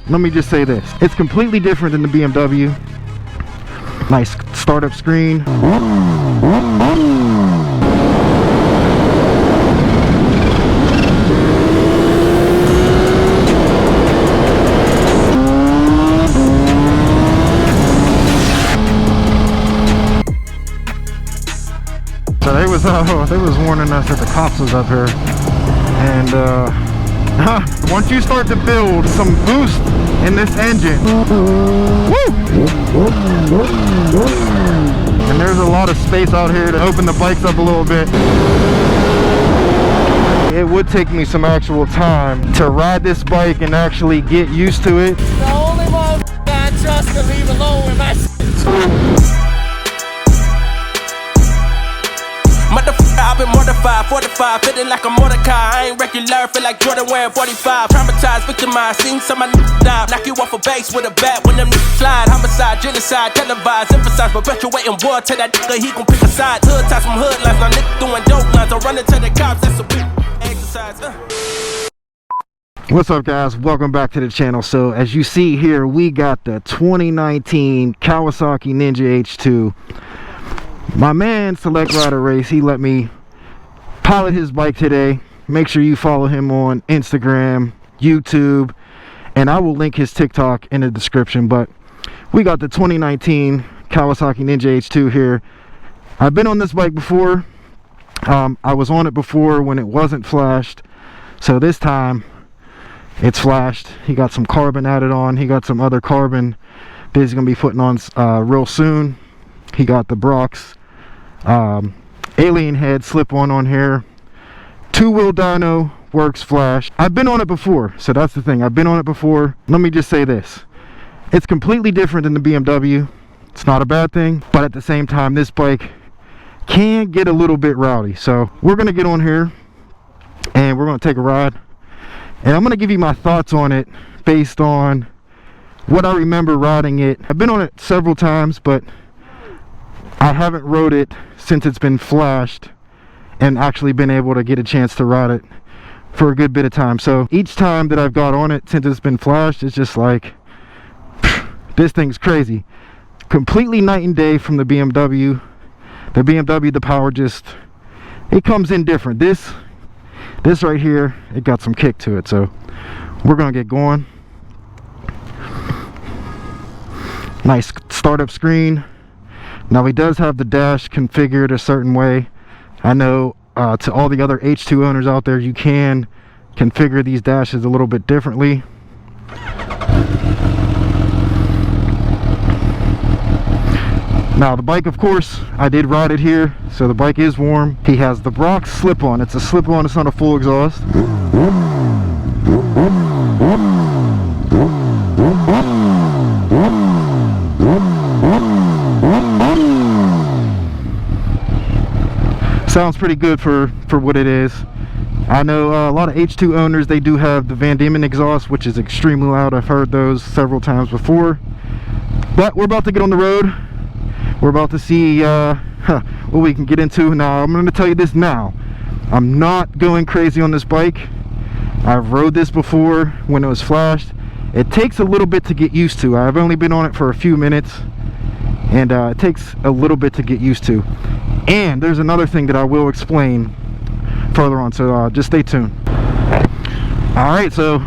let me just say this. It's completely different than the BMW. Nice startup screen. So they was warning us that the cops was up here, and once you start to build some boost in this engine, woo! And there's a lot of space out here to open the bikes up a little bit. It would take me some actual time to ride this bike and actually get used to it. The only one I trust to leave alone with my shit. I've been mortified, 45, feeling like a Mordecai. I ain't regular, feel like Jordan wearing 45. Traumatized, victimized, seen some of my niggas die. Knock you off a base with a bat when them niggas slide. Homicide, genocide, televised, emphasize, perpetuating war. Tell that nigga he gon' pick a side. Hood ties from hood lines, now niggas doing dope lines. I'm running to the cops, that's a weak exercise. What's up, guys? Welcome back to the channel. So as you see here, we got the 2019 Kawasaki Ninja H2. My man Select Rider Race, he let me pilot his bike today. Make sure you follow him on Instagram, YouTube, and I will link his TikTok in the description. But we got the 2019 Kawasaki Ninja H2 here. I've been on this bike before. I was on it before when it wasn't flashed, so this time it's flashed. He got some carbon added on. He got some other carbon that he's gonna be putting on real soon. He got the Brock's alien head slip on here. Two-wheel dyno, works flash. I've been on it before, so that's the thing. I've been on it before. Let me just say this. It's completely different than the BMW. It's not a bad thing, but at the same time, this bike can get a little bit rowdy. So we're gonna get on here and we're gonna take a ride. And I'm gonna give you my thoughts on it based on what I remember riding it. I've been on it several times, but I haven't rode it since it's been flashed and actually been able to get a chance to ride it for a good bit of time. So each time that I've got on it since it's been flashed, it's just like, this thing's crazy. Completely night and day from the BMW. The BMW, the power just, it comes in different. This right here, it got some kick to it. So we're gonna get going. Nice startup screen. Now he does have the dash configured a certain way. I know to all the other H2 owners out there, you can configure these dashes a little bit differently. Now the bike, of course, I did ride it here, so the bike is warm. He has the Brock's slip-on. It's a slip-on, it's not a full exhaust. Sounds pretty good for what it is. I know a lot of H2 owners, they do have the Van Diemen exhaust, which is extremely loud. I've heard those several times before. But we're about to get on the road. We're about to see what we can get into. Now, I'm going to tell you this now. I'm not going crazy on this bike. I've rode this before when it was flashed. It takes a little bit to get used to. I've only been on it for a few minutes, and it takes a little bit to get used to. And there's another thing that I will explain further on, so just stay tuned. Alright, so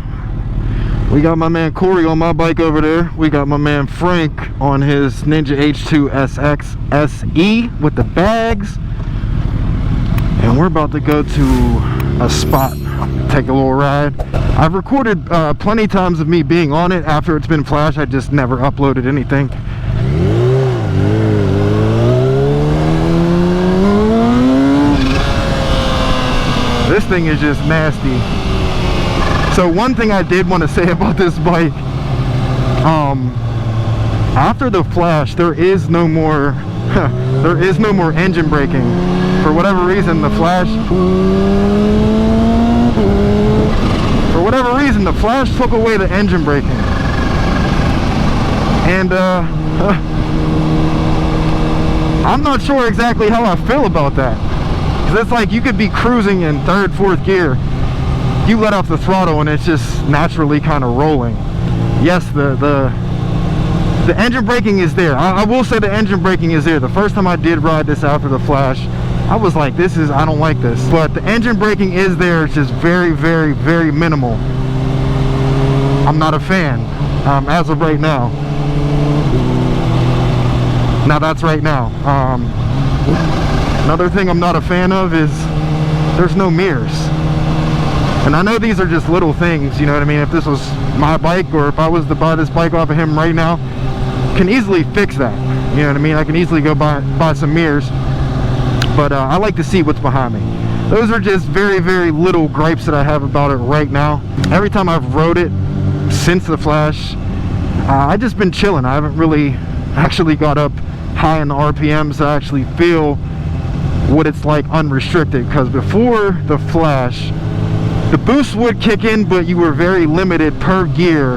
we got my man Corey on my bike over there. We got my man Frank on his Ninja H2 SX SE with the bags. And we're about to go to a spot, take a little ride. I've recorded plenty of times of me being on it after it's been flashed. I just never uploaded anything. This thing is just nasty. So one thing I did want to say about this bike, after the flash, there is no more engine braking. For whatever reason, the flash took away the engine braking. And I'm not sure exactly how I feel about that. Because it's like you could be cruising in third, fourth gear, you let off the throttle and it's just naturally kind of rolling. yes, the engine braking is there. I will say the engine braking is there. The first time I did ride this after the Flash, I was like, I don't like this. But the engine braking is there. It's just very, very, very minimal. I'm not a fan as of right now. Now that's right now. Another thing I'm not a fan of is there's no mirrors. And I know these are just little things, you know what I mean? If this was my bike, or if I was to buy this bike off of him right now, can easily fix that. You know what I mean? I can easily go buy some mirrors. But I like to see what's behind me. Those are just very, very little gripes that I have about it right now. Every time I've rode it since the Flash, I've just been chilling. I haven't really actually got up high in the RPMs to actually feel what it's like unrestricted. Because before the Flash, the boost would kick in, but you were very limited per gear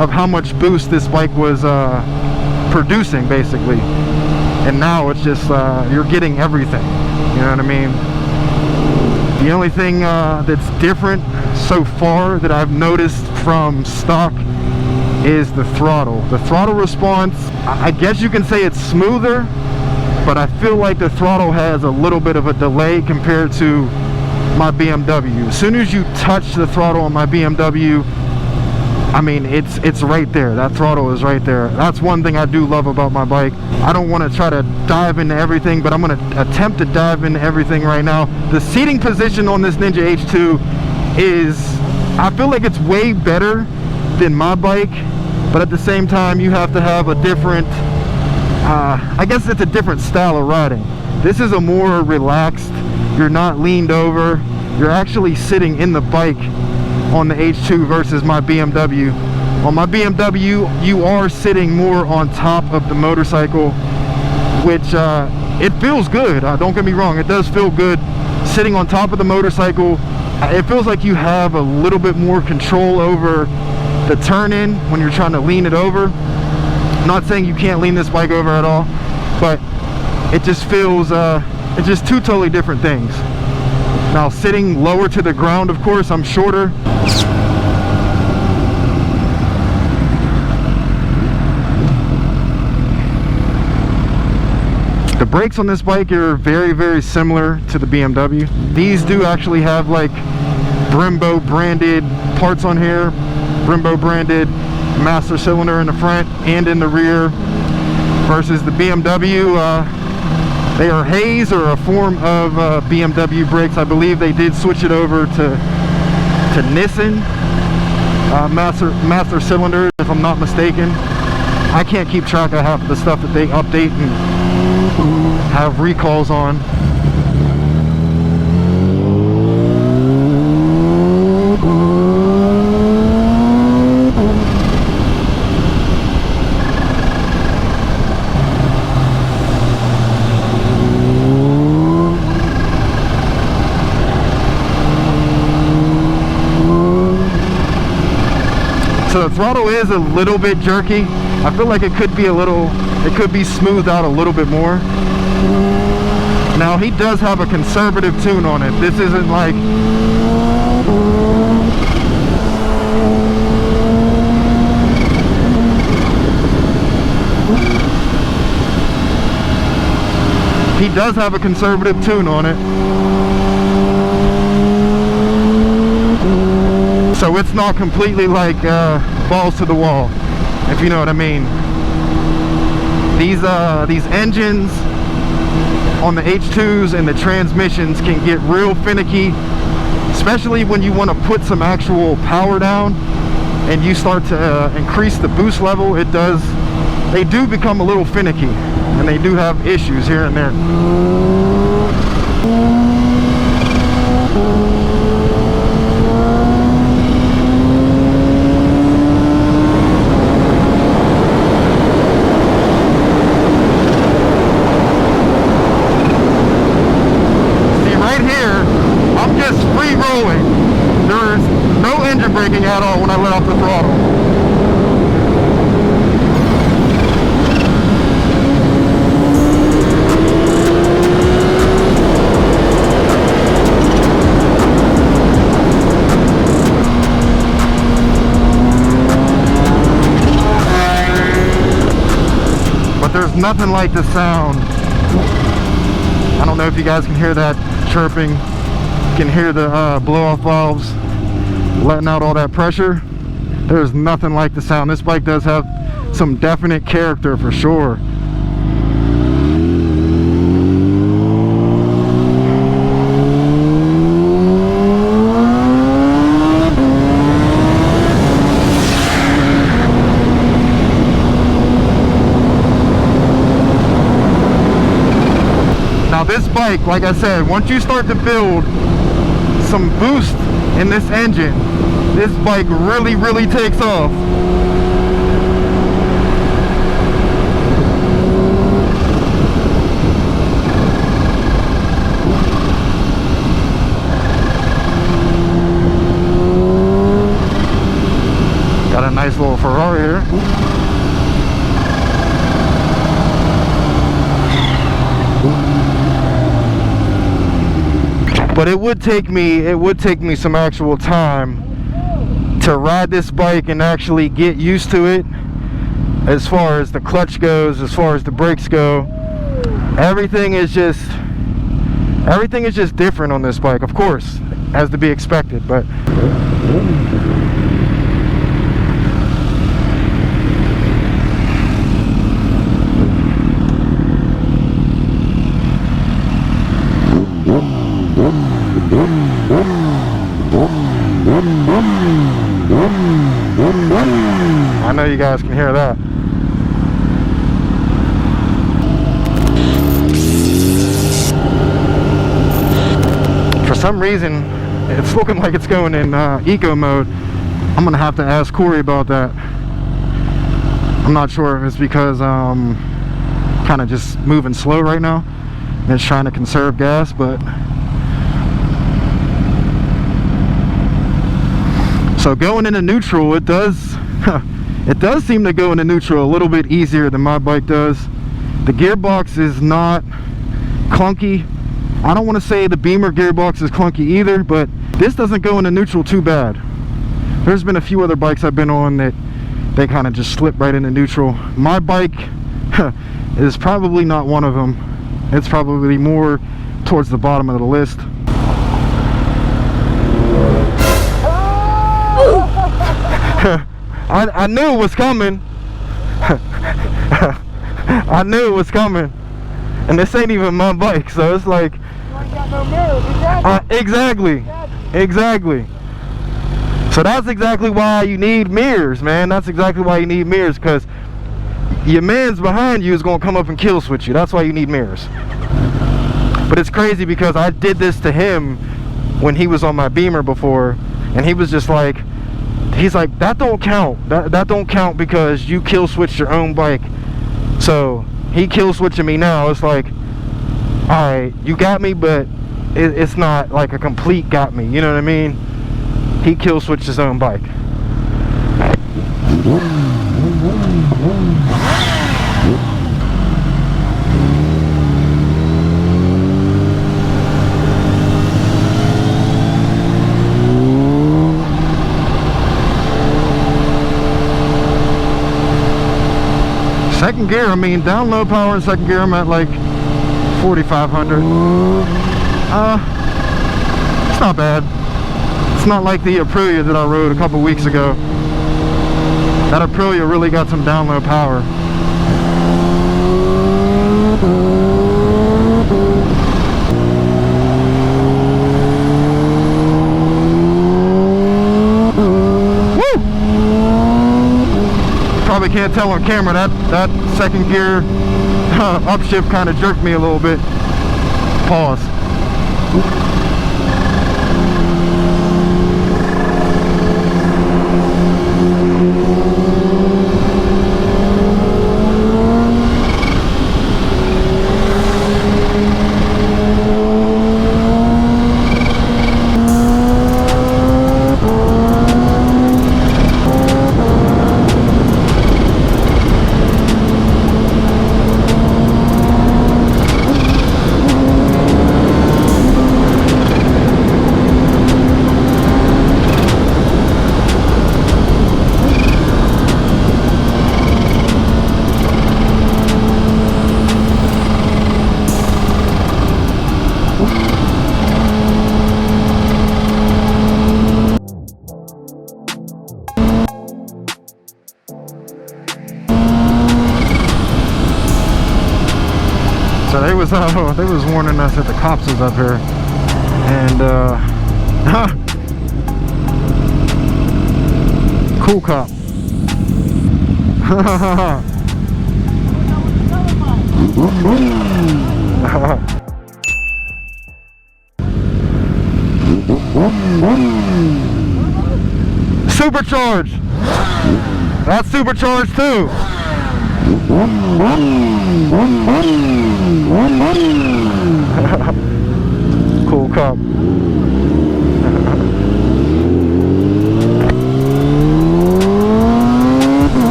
of how much boost this bike was producing, basically. And now it's just you're getting everything, you know what I mean? The only thing that's different so far that I've noticed from stock is the throttle. The throttle response, I guess you can say it's smoother, but I feel like the throttle has a little bit of a delay compared to my BMW. As soon as you touch the throttle on my BMW, I mean, it's right there. That throttle is right there. That's one thing I do love about my bike. I don't want to try to dive into everything, but I'm going to attempt to dive into everything right now. The seating position on this Ninja H2 is, I feel like it's way better than my bike, but at the same time, you have to have a different, I guess it's a different style of riding. This is a more relaxed, you're not leaned over, you're actually sitting in the bike on the H2 versus my BMW. On my BMW, you are sitting more on top of the motorcycle, which it feels good. Don't get me wrong, it does feel good sitting on top of the motorcycle. It feels like you have a little bit more control over the turn-in when you're trying to lean it over. I'm not saying you can't lean this bike over at all, but it just feels, it's just two totally different things. Now, sitting lower to the ground, of course, I'm shorter. The brakes on this bike are very, very similar to the BMW. These do actually have like Brembo branded parts on here. Brembo branded master cylinder in the front and in the rear, versus the BMW. They are Hayes, or a form of BMW brakes. I believe they did switch it over to Nissan master cylinders, if I'm not mistaken. I can't keep track of half of the stuff that they update and have recalls on. So the throttle is a little bit jerky. I feel like it could be smoothed out a little bit more. Now, he does have a conservative tune on it. This isn't like, he does have a conservative tune on it. So it's not completely like balls to the wall, if you know what I mean. These engines on the H2s and the transmissions can get real finicky, especially when you want to put some actual power down and you start to increase the boost level. They do become a little finicky, and they do have issues here and there. Braking at all when I let off the throttle. nothing like the sound. I don't know if you guys can hear that chirping. You can hear the blow-off valves letting out all that pressure. There's nothing like the sound. This bike does have some definite character for sure. Now this bike, like I said, once you start to build some boost in this engine, this bike really takes off. Got a nice little Ferrari here. But it would take me some actual time to ride this bike and actually get used to it, as far as the clutch goes, as far as the brakes go. Everything is just different on this bike, of course, as to be expected, but I know you guys can hear that. For some reason, it's looking like it's going in eco mode. I'm gonna have to ask Corey about that. I'm not sure if it's because kind of just moving slow right now and it's trying to conserve gas, but so going into neutral, it does seem to go into neutral a little bit easier than my bike does. The gearbox is not clunky. I don't want to say the Beamer gearbox is clunky either, but this doesn't go into neutral too bad. There's been a few other bikes I've been on that they kind of just slip right into neutral. My bike is probably not one of them. It's probably more towards the bottom of the list. I knew it was coming. I knew it was coming. And this ain't even my bike, so it's like... You ain't got no mirrors, exactly. Exactly. So that's exactly why you need mirrors, man. That's exactly why you need mirrors, because your man's behind you is going to come up and kill switch you. That's why you need mirrors. But it's crazy because I did this to him when he was on my Beamer before, and he was just like... He's like, that don't count. That don't count because you kill switched your own bike. So he kill switching me now. It's like, all right, you got me, but it's not like a complete got me. You know what I mean? He kill switched his own bike. Second gear, I mean, down low power in second gear, I'm at like 4,500. It's not bad. It's not like the Aprilia that I rode a couple weeks ago. That Aprilia really got some down low power. Probably can't tell on camera, that second gear upshift kind of jerked me a little bit. Pause. Yeah, they was warning us that the cops was up here, and cool cop. Supercharged. That's supercharged too. Cool cop.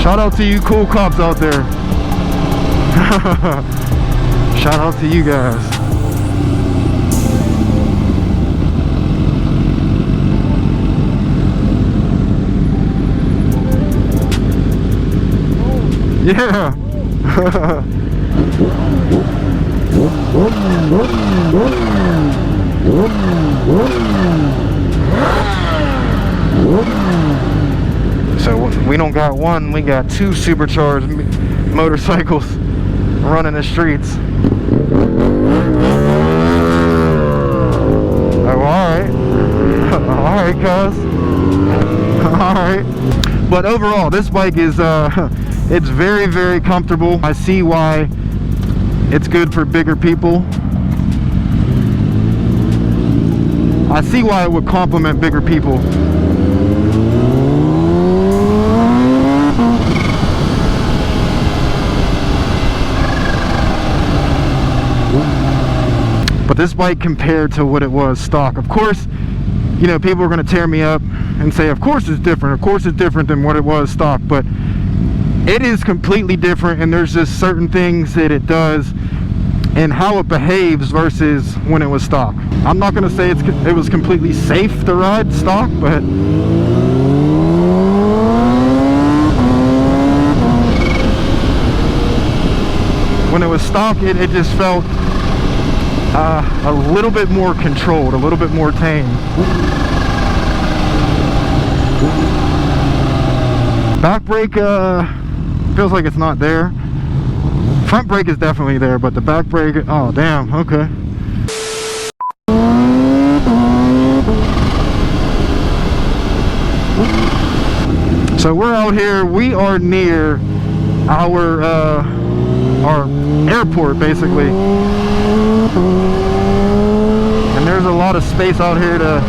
Shout out to you cool cops out there. Shout out to you guys. Yeah. So we don't got one, we got two supercharged motorcycles running the streets. Oh, alright. Alright, cuz. Alright. But overall, this bike is, it's very, very comfortable. I see why it's good for bigger people. I see why it would complement bigger people. But this bike compared to what it was stock, of course, you know, people are going to tear me up and say, of course it's different, of course it's different than what it was stock, but it is completely different, and there's just certain things that it does and how it behaves versus when it was stock. I'm not going to say it was completely safe to ride stock, but when it was stock, it just felt a little bit more controlled, a little bit more tame. Back brake feels like it's not there. Front brake is definitely there, but the back brake, oh damn, okay. So we're out here, we are near our airport basically. And there's a lot of space out here to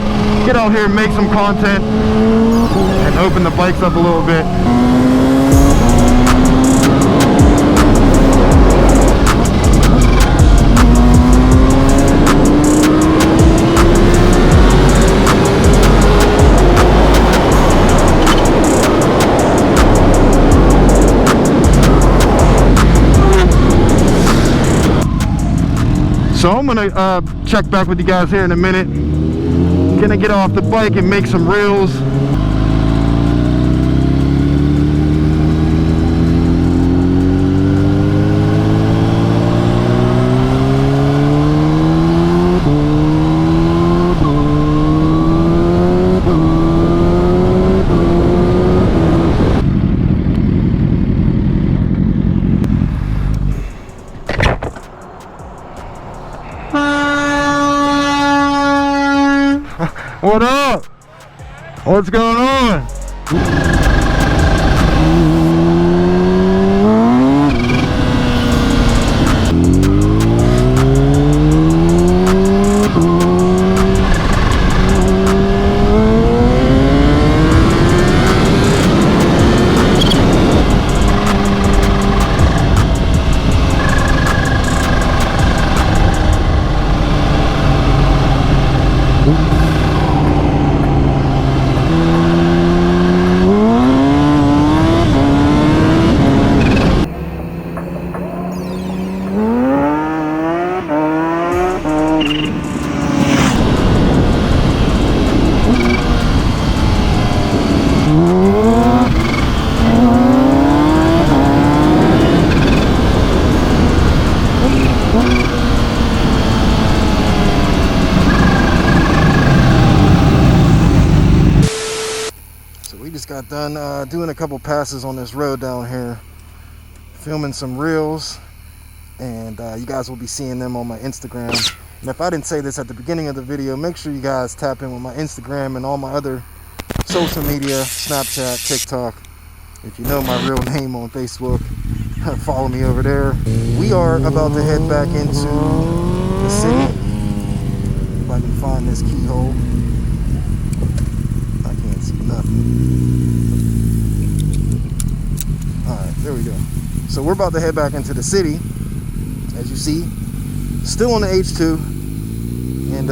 get out here and make some content and open the bikes up a little bit. So I'm gonna check back with you guys here in a minute. Gonna get off the bike and make some reels. What up? What's going on? got done doing a couple passes on this road down here, filming some reels, and you guys will be seeing them on my Instagram. And if I didn't say this at the beginning of the video, make sure you guys tap in with my Instagram and all my other social media, Snapchat, TikTok. If you know my real name on Facebook, follow me over there. We are about to head back into the city. If I can find this keyhole. I can't see nothing. Alright, there we go. So we're about to head back into the city, as you see. Still on the H2, and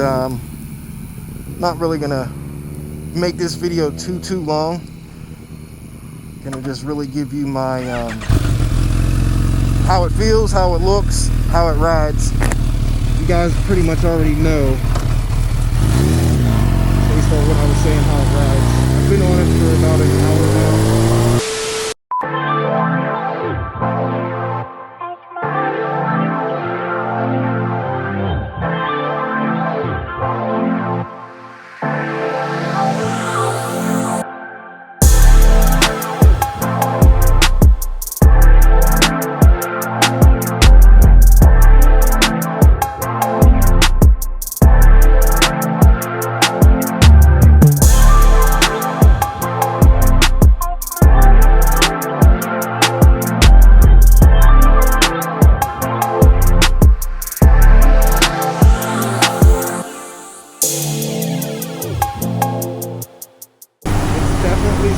not really gonna make this video too long. Gonna just really give you my how it feels, how it looks, how it rides. You guys pretty much already know, based on what I was saying, how it rides. I've been on it for about an hour now.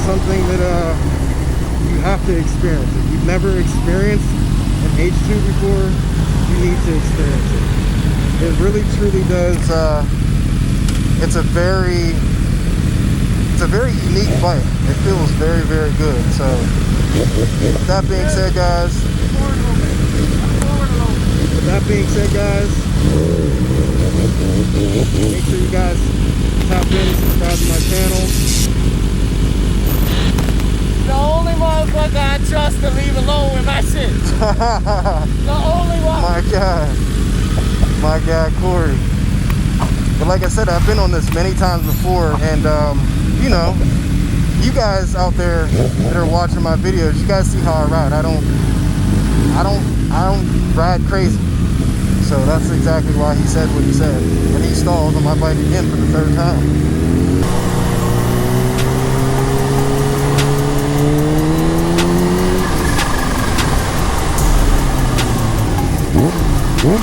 Something that you have to experience. If you've never experienced an H2 before, you need to experience it. It really truly does. It's a very unique bike. It feels very good. So with that being said, guys, make sure you guys tap in, subscribe to my channel. The only motherfucker I trust to leave alone with my shit. The only one. My guy, Corey. But like I said, I've been on this many times before, and you know, you guys out there that are watching my videos, you guys see how I ride. I don't ride crazy. So that's exactly why he said what he said. And he stalled on my bike again for the third time. Whoop.